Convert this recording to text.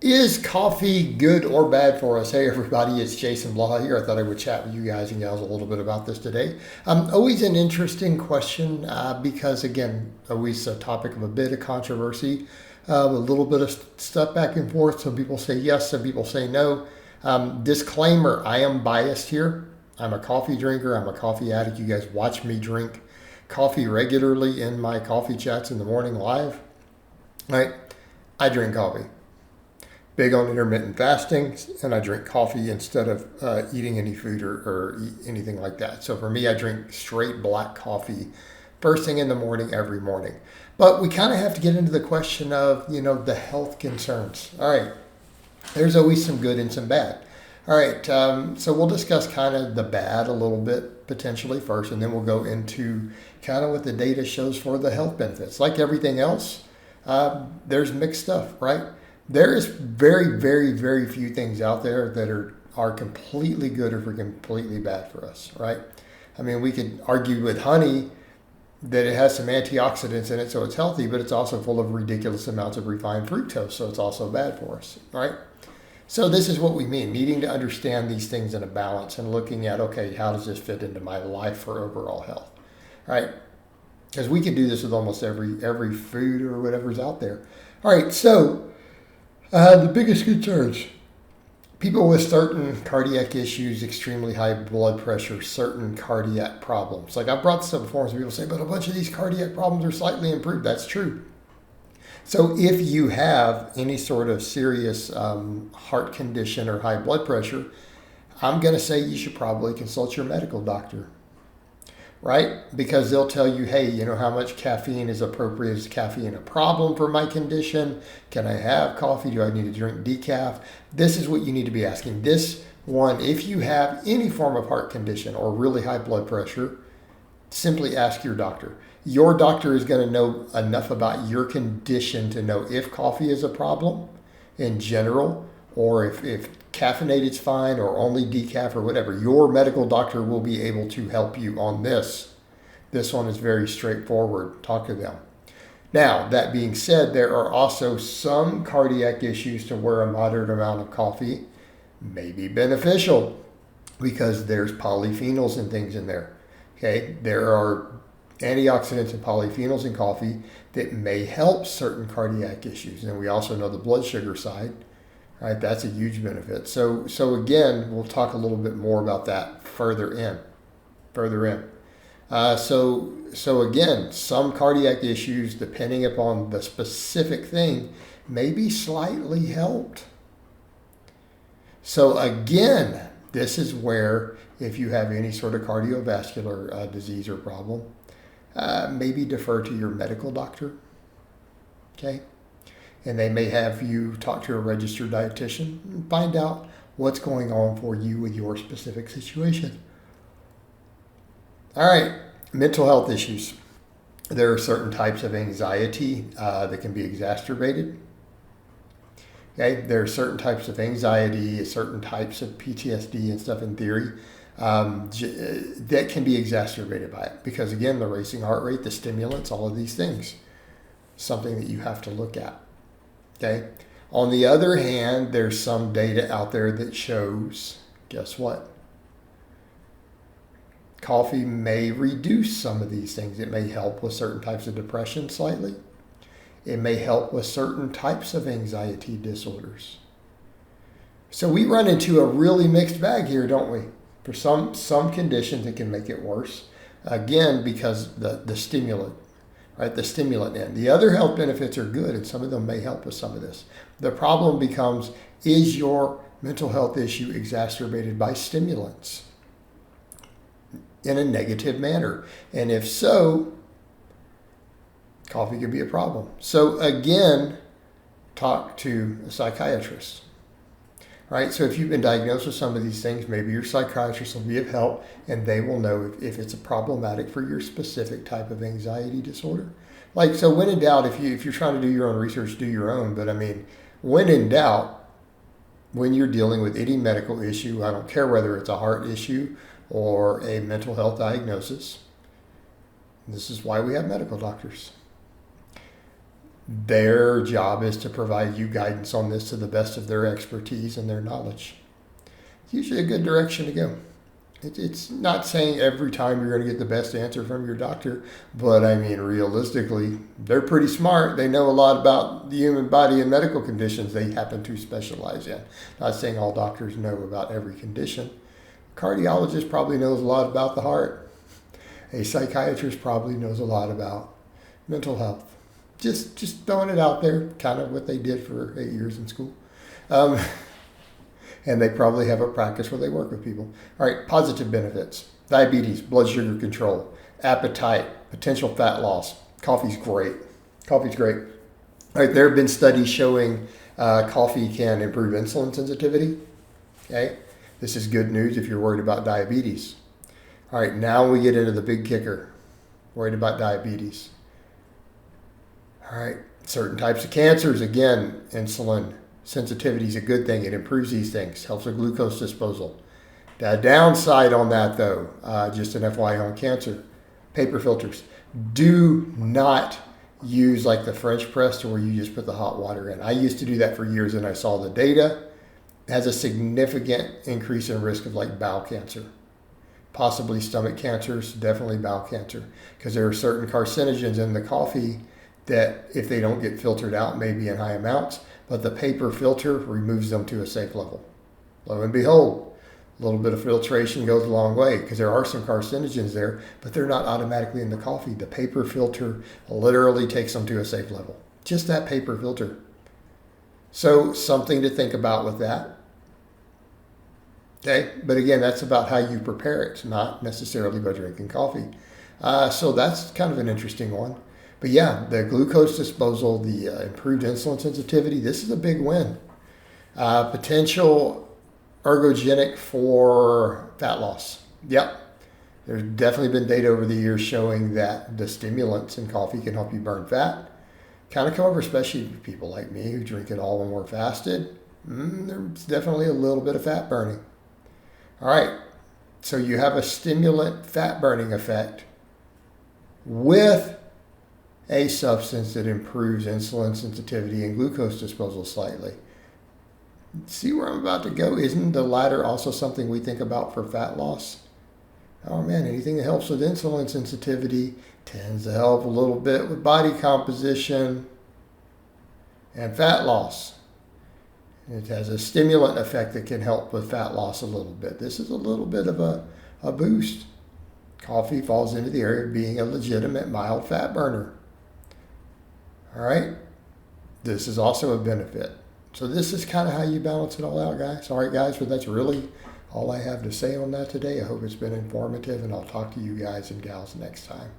Is coffee good or bad for us? Hey everybody, it's Jason Blaha here. I thought I would chat with you guys and gals a little bit about this today. Always an interesting question because again, always a topic of a bit of controversy, a little bit of stuff back and forth. Some people say yes, some people say no. Disclaimer, I am biased here. I'm a coffee drinker. I'm a coffee addict. You guys watch me drink coffee regularly in my coffee chats in the morning live. Right? I drink coffee. Big on intermittent fasting, and I drink coffee instead of eating any food or anything like that. So for me, I drink straight black coffee first thing in the morning, every morning. But we kind of have to get into the question of, the health concerns. All right, there's always some good and some bad. All right, so we'll discuss kind of the bad a little bit potentially first, and then we'll go into kind of what the data shows for the health benefits. Like everything else, there's mixed stuff, right? There is very, very, very few things out there that are completely good or completely bad for us, right? I mean, we could argue with honey that it has some antioxidants in it, so it's healthy, but it's also full of ridiculous amounts of refined fructose, so it's also bad for us, right? So this is what we mean, needing to understand these things in a balance and looking at, okay, how does this fit into my life for overall health, right? Because we can do this with almost every food or whatever's out there. All right, so the biggest concerns, people with certain cardiac issues, extremely high blood pressure, certain cardiac problems. Like I've brought this up before, so people say, but a bunch of these cardiac problems are slightly improved. That's true. So if you have any sort of serious heart condition or high blood pressure, I'm going to say you should probably consult your medical doctor. Right? Because they'll tell you, hey, how much caffeine is appropriate? Is caffeine a problem for my condition? Can I have coffee? Do I need to drink decaf? This is what you need to be asking. This one, if you have any form of heart condition or really high blood pressure, simply ask your doctor. Your doctor is going to know enough about your condition to know if coffee is a problem in general, or if caffeinated is fine, or only decaf or whatever. Your medical doctor will be able to help you on this. This one is very straightforward. Talk to them. Now, that being said, there are also some cardiac issues to where a moderate amount of coffee may be beneficial because there's polyphenols and things in there. Okay, there are antioxidants and polyphenols in coffee that may help certain cardiac issues. And we also know the blood sugar side. Right, that's a huge benefit. So again, we'll talk a little bit more about that further in. So again, some cardiac issues, depending upon the specific thing, may be slightly helped. So again, this is where if you have any sort of cardiovascular disease or problem, maybe defer to your medical doctor. Okay. And they may have you talk to a registered dietitian and find out what's going on for you with your specific situation. All right, mental health issues. There are certain types of anxiety that can be exacerbated. Okay, there are certain types of anxiety, certain types of PTSD and stuff in theory that can be exacerbated by it. Because again, the racing heart rate, the stimulants, all of these things, something that you have to look at. Okay. On the other hand, there's some data out there that shows, guess what? Coffee may reduce some of these things. It may help with certain types of depression slightly. It may help with certain types of anxiety disorders. So we run into a really mixed bag here, don't we? For some conditions, it can make it worse. Again, because the stimulant. Right, the stimulant end. The other health benefits are good, and some of them may help with some of this. The problem becomes, is your mental health issue exacerbated by stimulants in a negative manner? And if so, coffee could be a problem. So again, talk to a psychiatrist. Right, so if you've been diagnosed with some of these things, maybe your psychiatrist will be of help, and they will know if it's problematic for your specific type of anxiety disorder. Like, so when in doubt, if you're trying to do your own research, do your own. But I mean, when in doubt, when you're dealing with any medical issue, I don't care whether it's a heart issue or a mental health diagnosis. This is why we have medical doctors. Their job is to provide you guidance on this to the best of their expertise and their knowledge. It's usually a good direction to go. It's not saying every time you're going to get the best answer from your doctor, but I mean, realistically, they're pretty smart. They know a lot about the human body and medical conditions they happen to specialize in. Not saying all doctors know about every condition. A cardiologist probably knows a lot about the heart. A psychiatrist probably knows a lot about mental health. Just throwing it out there, kind of what they did for 8 years in school. And they probably have a practice where they work with people. All right, positive benefits. Diabetes, blood sugar control, appetite, potential fat loss. Coffee's great. Coffee's great. All right, there have been studies showing coffee can improve insulin sensitivity. Okay, this is good news if you're worried about diabetes. All right, now we get into the big kicker. Worried about diabetes. All right, certain types of cancers, again, insulin sensitivity is a good thing. It improves these things, helps with glucose disposal. The downside on that, though, just an FYI on cancer, paper filters. Do not use like the French press to where you just put the hot water in. I used to do that for years and I saw the data. It has a significant increase in risk of like bowel cancer, possibly stomach cancers, definitely bowel cancer, because there are certain carcinogens in the coffee that if they don't get filtered out, maybe in high amounts, but the paper filter removes them to a safe level. Lo and behold, a little bit of filtration goes a long way because there are some carcinogens there, but they're not automatically in the coffee. The paper filter literally takes them to a safe level. Just that paper filter. So something to think about with that. Okay, but again, that's about how you prepare it, not necessarily by drinking coffee. So that's kind of an interesting one. But yeah, the glucose disposal, the improved insulin sensitivity, this is a big win. Potential ergogenic for fat loss. Yep. There's definitely been data over the years showing that the stimulants in coffee can help you burn fat. Kind of come over, especially for people like me who drink it all when we're fasted. There's definitely a little bit of fat burning. All right. So you have a stimulant fat burning effect with a substance that improves insulin sensitivity and glucose disposal slightly. See where I'm about to go? Isn't the latter also something we think about for fat loss? Oh man, anything that helps with insulin sensitivity tends to help a little bit with body composition and fat loss. It has a stimulant effect that can help with fat loss a little bit. This is a little bit of a boost. Coffee falls into the area of being a legitimate mild fat burner. All right, this is also a benefit. So this is kind of how you balance it all out, guys. All right, guys, but that's really all I have to say on that today. I hope it's been informative, and I'll talk to you guys and gals next time.